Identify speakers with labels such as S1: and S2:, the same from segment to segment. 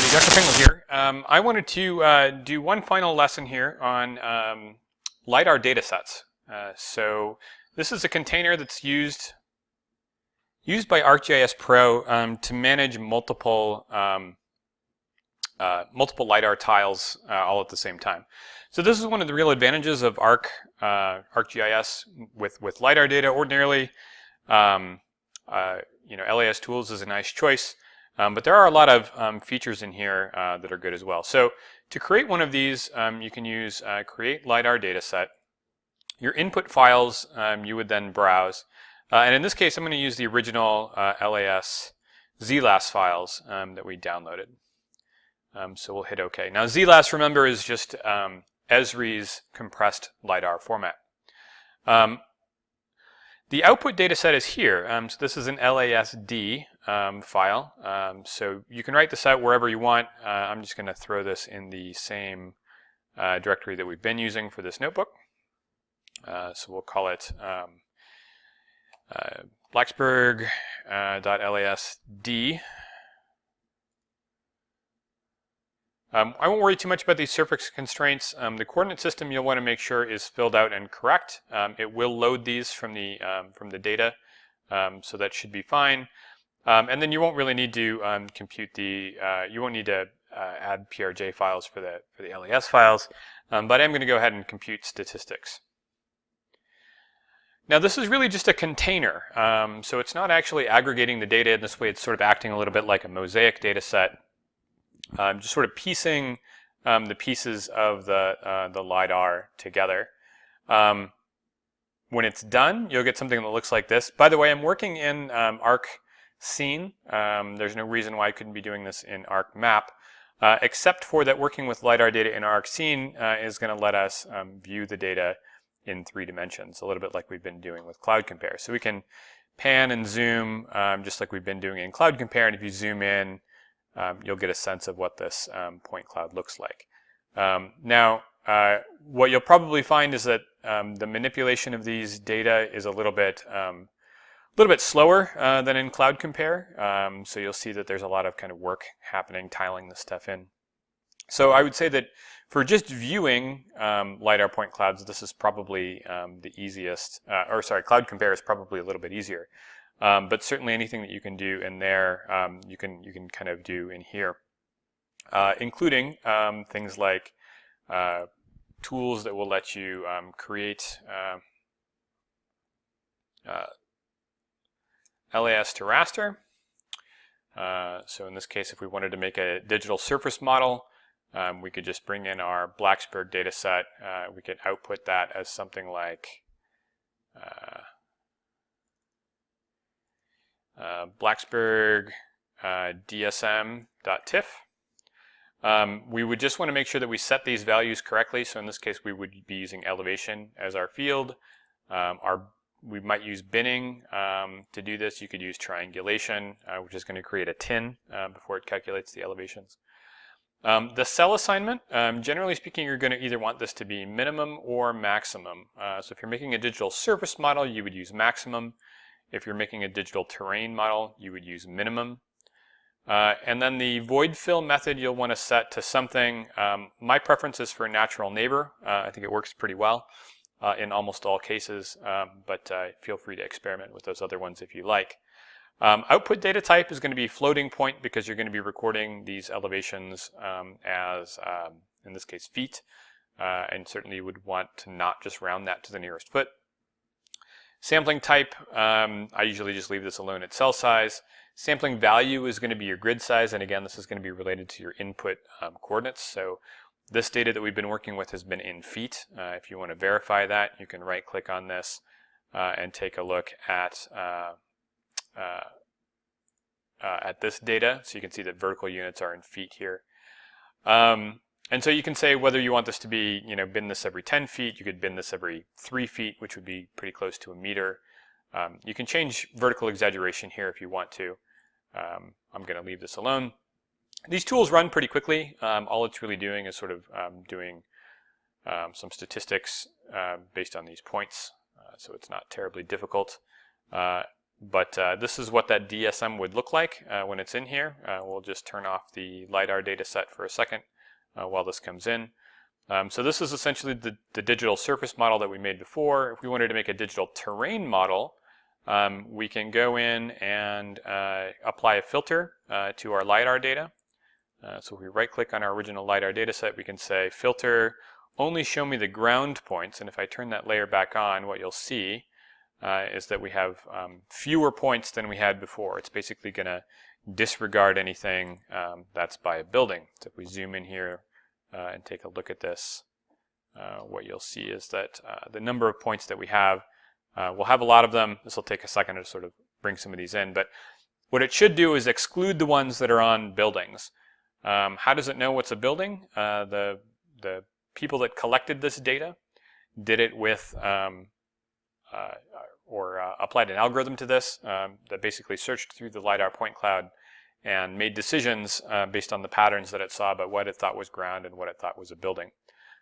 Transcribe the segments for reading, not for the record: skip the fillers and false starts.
S1: Dr. Fingal here. I wanted to do one final lesson here on Lidar datasets. So this is a container that's used by ArcGIS Pro to manage multiple Lidar tiles all at the same time. So this is one of the real advantages of ArcGIS with Lidar data. Ordinarily, LAS tools is a nice choice. But there are a lot of features in here that are good as well. So to create one of these, you can use create Lidar dataset. Your input files you would then browse. And in this case, I'm going to use the original LAS ZLAS files that we downloaded. So we'll hit OK. Now ZLAS, remember, is just Esri's compressed Lidar format. The output dataset is here. So this is an LASD file. So you can write this out wherever you want. I'm just going to throw this in the same directory that we've been using for this notebook. So we'll call it Blacksburg.lasd. I won't worry too much about these surface constraints. The coordinate system you'll want to make sure is filled out and correct. It will load these from the data, so that should be fine. And then you won't really need to compute you won't need to add PRJ files for the LAS files, but I'm going to go ahead and compute statistics. Now this is really just a container, so it's not actually aggregating the data in this way. It's sort of acting a little bit like a mosaic data set. Just sort of piecing the pieces of the LiDAR together. When it's done, you'll get something that looks like this. By the way, I'm working in ArcScene. There's no reason why I couldn't be doing this in ArcMap, except for that working with LiDAR data in ArcScene is going to let us view the data in 3 dimensions, a little bit like we've been doing with Cloud Compare. So we can pan and zoom just like we've been doing in Cloud Compare, and if you zoom in, you'll get a sense of what this point cloud looks like. Now, what you'll probably find is that the manipulation of these data is a little bit slower than in Cloud Compare. So you'll see that there's a lot of kind of work happening tiling this stuff in. So I would say that for just viewing LiDAR point clouds, this is probably the easiest. Cloud Compare is probably a little bit easier. But certainly anything that you can do in there, you can kind of do in here, including things like tools that will let you create LAS to raster. So in this case, if we wanted to make a digital surface model, we could just bring in our Blacksburg data set. We could output that as something like Blacksburg dsm.tif. We would just want to make sure that we set these values correctly. So in this case, we would be using elevation as our field. We might use binning to do this. You could use triangulation, which is going to create a tin before it calculates the elevations. The cell assignment, generally speaking, you're going to either want this to be minimum or maximum. So if you're making a digital surface model, you would use maximum. If you're making a digital terrain model, you would use minimum. And then the void fill method you'll want to set to something. My preference is for a natural neighbor. I think it works pretty well in almost all cases, but feel free to experiment with those other ones if you like. Output data type is going to be floating point because you're going to be recording these elevations as, in this case, feet. And certainly you would want to not just round that to the nearest foot. Sampling type, I usually just leave this alone at cell size. Sampling value is going to be your grid size, and again, this is going to be related to your input coordinates. So this data that we've been working with has been in feet. If you want to verify that, you can right-click on this and take a look at this data. So you can see that vertical units are in feet here. And so you can say whether you want this to be, bin this every 10 feet, you could bin this every 3 feet, which would be pretty close to a meter. You can change vertical exaggeration here if you want to. I'm going to leave this alone. These tools run pretty quickly. All it's really doing is sort of doing some statistics based on these points, so it's not terribly difficult. But this is what that DSM would look like when it's in here. We'll just turn off the Lidar data set for a second while this comes in. So this is essentially the digital surface model that we made before. If we wanted to make a digital terrain model, we can go in and apply a filter to our Lidar data. So if we right-click on our original Lidar data set, we can say filter, only show me the ground points. And if I turn that layer back on, what you'll see is that we have fewer points than we had before. It's basically going to disregard anything that's by a building. So if we zoom in here and take a look at this, what you'll see is that the number of points that we have, we'll have a lot of them. This will take a second to sort of bring some of these in. But what it should do is exclude the ones that are on buildings. How does it know what's a building? The people that collected this data did it with applied an algorithm to this that basically searched through the Lidar point cloud and made decisions based on the patterns that it saw about what it thought was ground and what it thought was a building.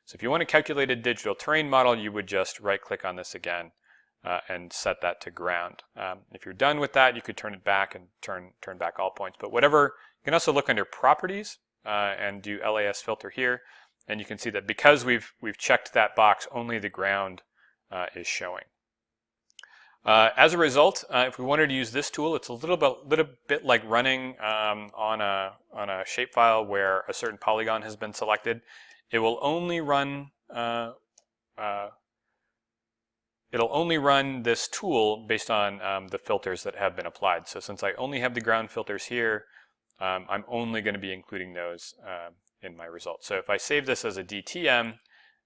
S1: So if you want to calculate a digital terrain model, you would just right-click on this again and set that to ground. If you're done with that, you could turn it back and turn back all points. But whatever, you can also look under Properties and do LAS filter here, and you can see that because we've checked that box, only the ground is showing. As a result, if we wanted to use this tool, it's a little bit like running on a shapefile where a certain polygon has been selected. It will only run this tool based on the filters that have been applied. So since I only have the ground filters here, I'm only going to be including those in my result. So if I save this as a DTM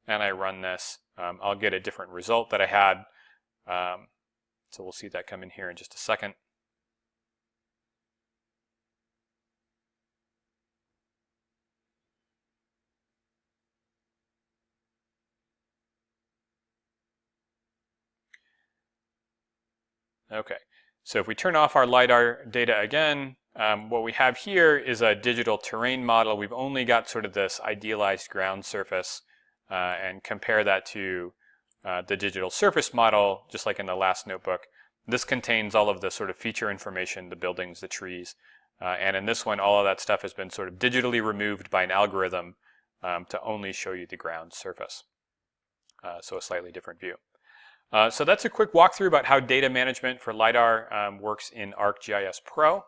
S1: and I run this, I'll get a different result that I had. So we'll see that come in here in just a second. Okay, so if we turn off our Lidar data again, what we have here is a digital terrain model. We've only got sort of this idealized ground surface and compare that to the digital surface model, just like in the last notebook. This contains all of the sort of feature information, the buildings, the trees, and in this one, all of that stuff has been sort of digitally removed by an algorithm to only show you the ground surface. So a slightly different view. So that's a quick walkthrough about how data management for Lidar works in ArcGIS Pro.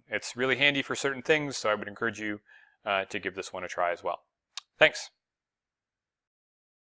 S1: It's really handy for certain things, so I would encourage you to give this one a try as well. Thanks.